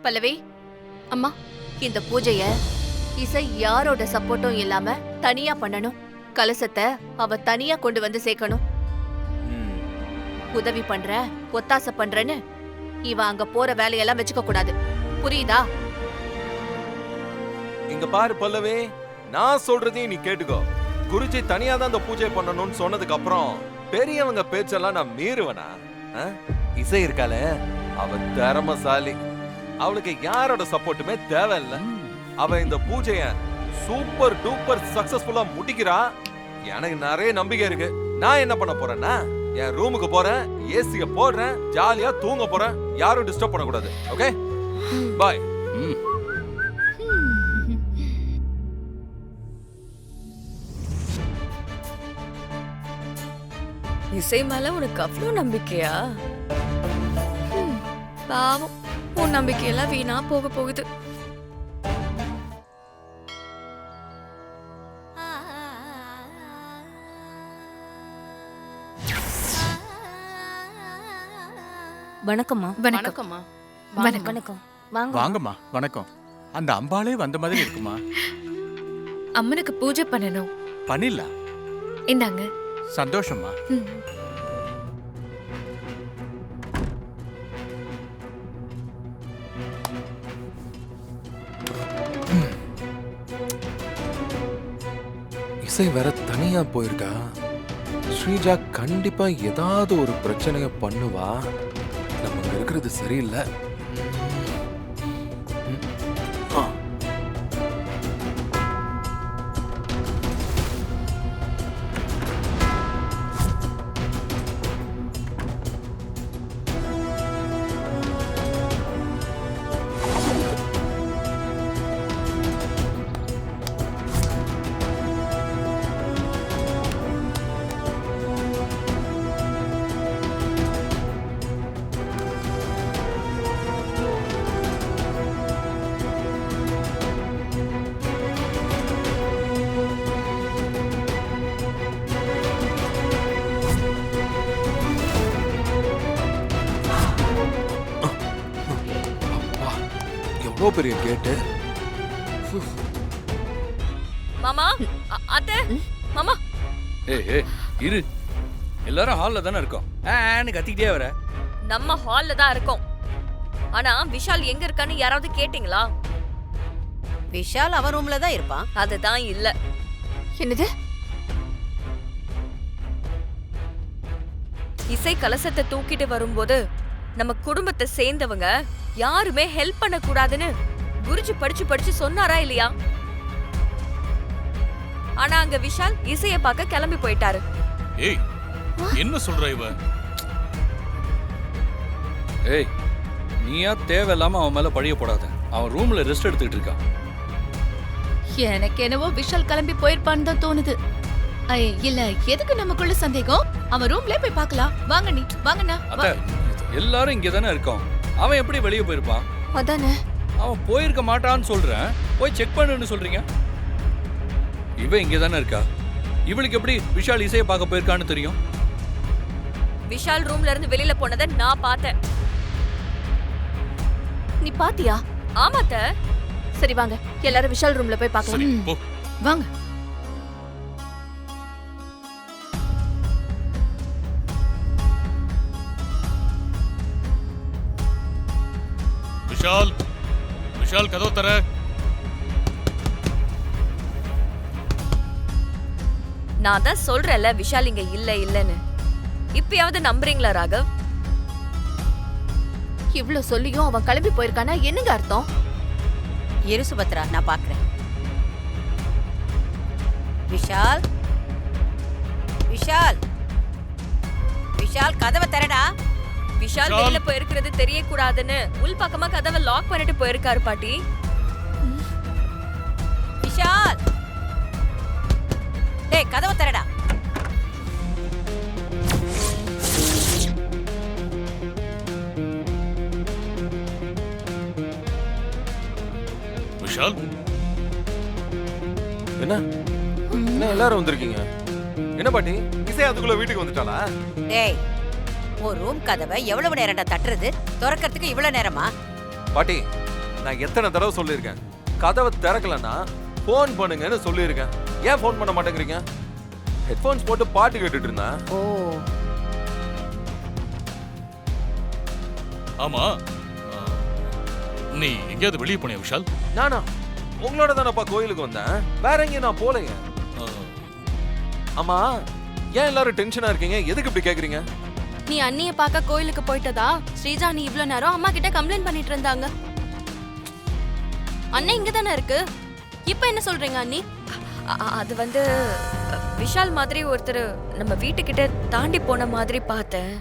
பல்லவி அம்மா, இந்த பூஜைய இசை யாரோட சப்போர்ட்டும் இல்லாம தனியா பண்ணணும். கலசத்தை அவ தனியா கொண்டு வந்து சேர்க்கணும். உதவி பண்ற, ஒத்தாசை பண்றேன்னு இவ அங்க போற வேலையெல்லாம் வச்சுக்க கூடாது. புரியுதா? இங்க பாரு பல்லவி, நான் சொல்றதையும் நீ கேட்டுக்கோ. குருஜி தனியா தான் இந்த பூஜை பண்ணணும்னு சொன்னதுக்கு அப்புறம் பெரியவங்க பேச்செல்லாம் நான் மீறுவனா? இசை இருக்காளே, அவ திறமசாலி. அவளுக்கு யாரோட சப்போர்ட்டுமே தேவையில்ல. அவ இந்த பூஜைய சூப்பர் டூப்பர் சக்சஸ்ஃபுல்லா முடிக்கிறா. எனக்கு நிறைய நம்பிக்கை இருக்கு. நான் என்ன பண்ண போறேன்னா, என் ரூமுக்கு போறேன், ஏசிய போடுறேன், ஜாலியா தூங்க போறேன். யாரும் டிஸ்டர்ப் பண்ணக்கூடாது. ஓகே, பாய். இசை மேல உனக்கு அவ்வளோ நம்பிக்கையா? பாவம், உன் நம்பிக்கையெல்லாம் வீணா போக போகுது. வணக்கம்மா. வணக்கம்மா. வணக்கம். வாங்கம்மா. வணக்கம். அந்த அம்பாளே வந்த மாதிரி இருக்குமா? அம்மனுக்கு பூஜை பண்ணணும். பண்ணிடலாம். இந்தாங்க. சந்தோஷமா. இசை வேற தனியா போயிருக்கா. ஸ்ரீஜா கண்டிப்பா ஏதாவது ஒரு பிரச்சனைய பண்ணுவா. நம்ம இங்க இருக்கிறது சரியில்லை. எவ்வளோ பெரிய கேட்டு. மாமா, அத்தை, மாமா. ஏய் இரு, எல்லாரும் ஹால்ல தானே இருக்கோம். கத்திக்கிட்டே வர. நம்ம ஹால்ல தான் இருக்கோம். ஆனா விஷால் எங்க இருக்கான்னு யாராவது கேட்டீங்களா? விஷால் அவன் ரூம்ல தான் இருப்பான். அதுதான் இல்ல. என்னது? இசை கலசத்தை தூக்கிட்டு வரும்போது நம்ம குடும்பத்தை சேர்ந்தவங்க யாருமே ஹெல்ப் பண்ண கூடாதுன்னு குருஜி படிச்சு சொன்னாரா இல்லையா? ஆனா அங்க விஷால் இசைய பார்க்க கிளம்பி போயிட்டாரு. ஏய், என்ன சொல்ற இவ? ஏய், நீயா தேவையில்லாம அவன் மேல பழிய போடாத. அவன் ரூம்ல ரெஸ்ட் எடுத்துக்கிட்டு இருக்கான். எனக்கு என்னவோ விஷால் கிளம்பி போயிருப்பான்னு தான் தோணுது. இல்ல, எதுக்கு நமக்குள்ள சந்தேகம்? அவன் ரூம்ல போய் பார்க்கலாம். வாங்க நீ, வாங்கண்ணா. அத்த, எல்லாரும் இங்க தானே இருக்கோம். அவன் எப்படி வெளியே போயிருப்பான்? அதானே. அவன் போயிருக்க மாட்டான்னு சொல்றேன். போய் செக் பண்ணுன்னு சொல்றீங்க. இவ இங்க தானே இருக்கா. இவளுக்கு எப்படி விஷால் இசையை பார்க்க போயிருக்கான்னு தெரியும்? விஷால் ரூம்ல இருந்து வெளியில போனதை நான் பார்த்தேன். நீ பாத்தியா? ஆமாத்த. சரி வாங்க, எல்லாரும் விஷால் ரூம்ல போய் சரி, பார்க்கலாம். போ. வாங்க. விஷால், விஷால் கதவு தர. நான் தான் சொல்றேன்ல விஷால் இங்க இல்லன்னு. இப்பயாவது நம்புறீங்களா ராகவ்? இவ்ளோ சொல்லியும் அவன் கிளம்பி போயிருக்கானா என்னங்க அர்த்தம்? இரு சுபத்ரா, நான் பாக்குறேன். விஷால், விஷால், விஷால் கதவை திறடா. விஷால் வெளியில போயிருக்கிறது தெரியக்கூடாதுன்னு உள் பக்கமா கதவை லாக் பண்ணிட்டு போயிருக்காரு பாட்டி. விஷால், டேய் கதவை திறடா. விஷால், என்ன என்ன எல்லாரும் வந்திருக்கீங்க? என்ன பாட்டி, இசை அதுக்குள்ள வீட்டுக்கு வந்துட்டாளா? டேய், உன் ரூம் கதவை எவ்வளவு நேரம்டா தட்டுறது? திறக்கிறதுக்கு இவ்வளவு நேரமா? பாட்டி, நான் எத்தனை தடவை சொல்லியிருக்கேன் கதவை திறக்கலன்னா ஃபோன் பண்ணுங்கன்னு சொல்லியிருக்கேன். ஏன் ஃபோன் பண்ண மாட்டேங்கிறீங்க? ஹெட்ஃபோன்ஸ் போட்டு பாட்டு கேட்டுட்டு இருந்தேன். ஓ ஆமா ஆ, நீ எங்கேயாவது வெளியே போனியா விஷால்? நானா உங்களோட தானப்பா கோயிலுக்கு வந்தேன். வேற எங்கேயும் நான் போலைங்க. ஆ, ஆமா ஏன் எல்லாரும் டென்ஷனா இருக்கீங்க? எதுக்கு இப்படி கேக்குறீங்க? நீ அண்ணிய பார்க்க கோயிலுக்கு போயிட்டதா ஸ்ரீஜா நீ இவ்ளோ நேரம் அம்மா கிட்ட கம்ப்ளைண்ட் பண்ணிட்டு இருந்தாங்க. அண்ணன் இங்க தானே இருக்கு. இப்ப என்ன சொல்றீங்க அண்ணி? அது வந்து விஷால் மாதிரி ஒருத்தர் நம்ம வீட்டுக்கிட்ட தாண்டி போன மாதிரி பார்த்தேன்.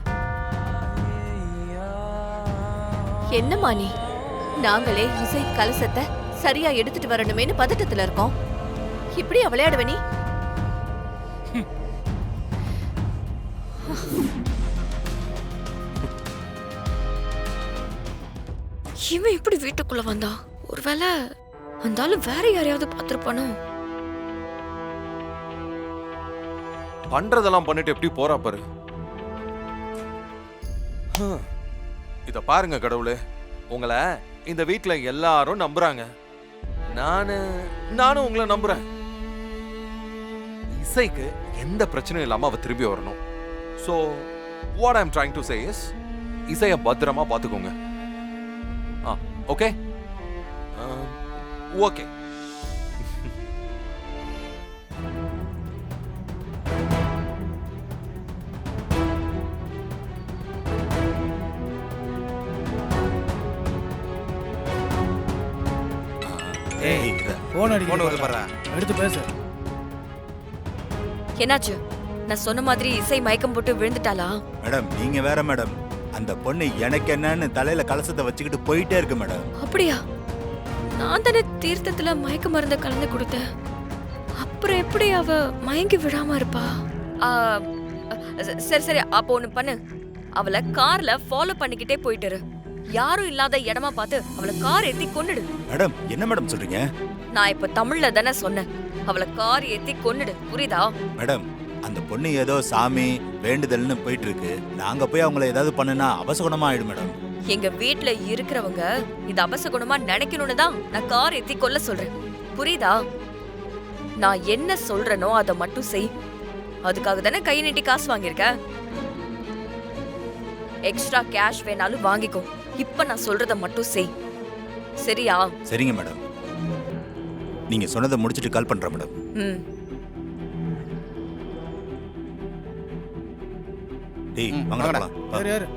என்னம்மா நீ? நாங்களே இசை கலசத்தை சரியா எடுத்துட்டு வரணுமேனு பதட்டத்துல இருக்கோம். இப்படி விளையாடுவ நீ? இவன் எப்படி வீட்டுக்குள்ள வந்தா? ஒருவேளை அந்த ஆளு வேற யாரையாவது பார்த்திருப்பானோ? பண்றதெல்லாம் பண்ணிட்டு எப்படி போறா பாரு. இத பாருங்க கடவுளே, உங்களை இந்த வீட்ல எல்லாரும் நம்புறாங்க. நானும் உங்களை நம்புறேன். இசைக்கு எந்த பிரச்சனையும் இல்லாம அவ திரும்பி வரணும். So what I'm trying to say is இசைய பத்திரமா பாத்துக்கோங்க. Okay okay. எடுத்து பேசு. என்னாச்சு? நான் சொன்ன மாதிரி இசை மயக்கம் போட்டு விழுந்துட்டாளா? மேடம் நீங்க வேற மேடம். அந்த பொண்ணு எனக்கு என்னன்னு தலையில கலசத்தை வச்சுக்கிட்டு போயிட்டே இருக்கு மேடம். அப்படியா? நான் தானே தீர்த்தத்துல மயக்க மருந்த கலந்து கொடுத்தேன். அப்புறம் எப்படி அவ மயங்கி விடாம இருப்பா? சரி சரி, அப்போ ஒண்ணு பண்ணு. அவளை கார்ல ஃபாலோ பண்ணிக்கிட்டே போயிட்டு இரு. யாரும் இல்லாத இடமா பார்த்து அவளை கார் ஏத்தி கொன்னுடு. மேடம் என்ன மேடம் சொல்றீங்க? நான் இப்ப தமிழ்ல தானே சொன்னேன். அவளை கார் ஏத்தி கொன்னுடு, புரியுதா? மேடம் அந்த பொண்ணு ஏதோ சாமி வேண்டுதல்னு போயிட்டு இருக்கு. நாங்க போய் அவங்கள ஏதாவது பண்ணுனா அபசகுணமா ஆயிடும் மேடம். எங்க வீட்ல இருக்கிறவங்க இது அபசகுணமா நினைக்கணும்னு தான் நான் கார் ஏத்தி கொல்ல சொல்றேன், புரியுதா? நான் என்ன சொல்றேனோ அதை மட்டும் செய். அதுக்காக தானே கை நீட்டி காசு வாங்கியிருக்க. எக்ஸ்ட்ரா கேஷ் வேணாலும் வாங்கிக்கோ. இப்ப நான் சொல்றத மட்டும் செய், சரியா? சரிங்க மேடம். நீங்க சொன்னதை முடிச்சிட்டு கால் பண்றேன் மேடம். ம். டேய் வாங்கடா போலாம். யாரு